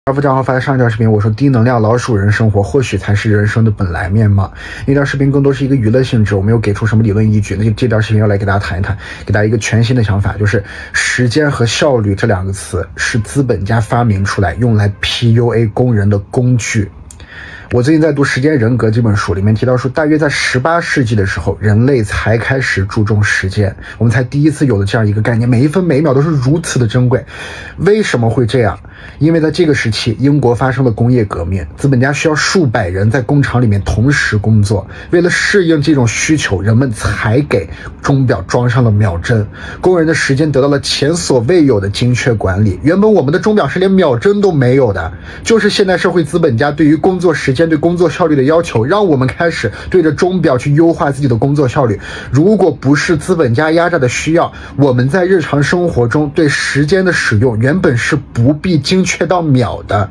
阿福账号发的上一条视频，我说低能量老鼠人生活或许才是人生的本来面貌。那条视频更多是一个娱乐性质，我没有给出什么理论依据。那就这条视频要来给大家谈一谈，给大家一个全新的想法，就是时间和效率这两个词是资本家发明出来用来 PUA 工人的工具。我最近在读《时间人格》这本书，里面提到说，大约在18世纪的时候，人类才开始注重时间，我们才第一次有了这样一个概念，每一分每一秒都是如此的珍贵。为什么会这样？因为在这个时期，英国发生了工业革命，资本家需要数百人在工厂里面同时工作，为了适应这种需求，人们才给钟表装上了秒针，工人的时间得到了前所未有的精确管理。原本我们的钟表是连秒针都没有的，就是现代社会资本家对于工作时间对工作效率的要求，让我们开始对着钟表去优化自己的工作效率。如果不是资本家压榨的需要，我们在日常生活中对时间的使用原本是不必精确到秒的。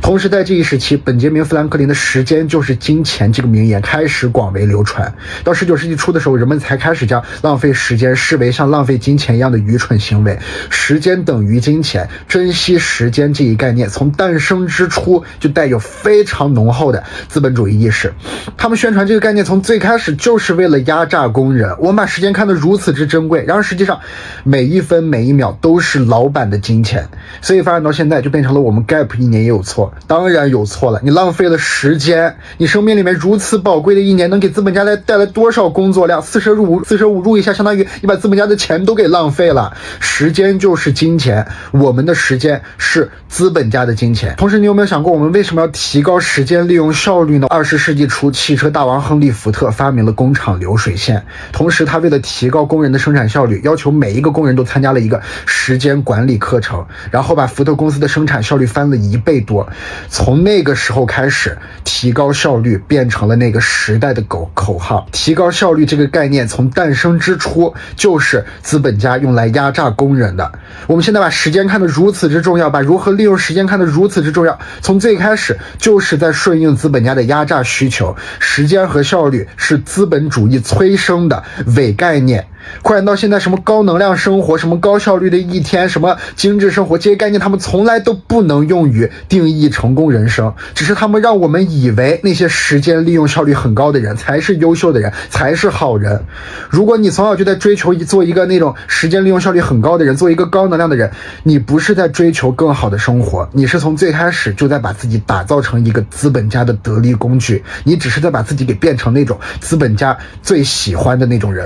同时在这一时期，本杰明·富兰克林的时间就是金钱这个名言开始广为流传。到19世纪初的时候，人们才开始将浪费时间视为像浪费金钱一样的愚蠢行为。时间等于金钱，珍惜时间这一概念从诞生之初就带有非常浓厚的资本主义意识。他们宣传这个概念从最开始就是为了压榨工人，我们把时间看得如此之珍贵，然而实际上每一分每一秒都是老板的金钱。所以发展到现在就变成了我们 gap 一年也有错，当然有错了，你浪费了时间，你生命里面如此宝贵的一年能给资本家带来多少工作量，4舍5入一下，相当于你把资本家的钱都给浪费了。时间就是金钱，我们的时间是资本家的金钱。同时你有没有想过，我们为什么要提高时间利用效率呢？20世纪初，汽车大王亨利·福特发明了工厂流水线，同时他为了提高工人的生产效率，要求每一个工人都参加了一个时间管理课程，然后把福特公司的生产效率翻了1倍多。从那个时候开始，提高效率变成了那个时代的口号。提高效率这个概念从诞生之初就是资本家用来压榨工人的。我们现在把时间看得如此之重要，把如何利用时间看得如此之重要，从最开始就是在顺应资本家的压榨需求。时间和效率是资本主义催生的伪概念。扩展到现在，什么高能量生活，什么高效率的一天，什么精致生活，这些概念他们从来都不能用于定义成功人生，只是他们让我们以为那些时间利用效率很高的人才是优秀的人，才是好人。如果你从小就在追求做一个那种时间利用效率很高的人，做一个高能量的人，你不是在追求更好的生活，你是从最开始就在把自己打造成一个资本家的得力工具，你只是在把自己给变成那种资本家最喜欢的那种人。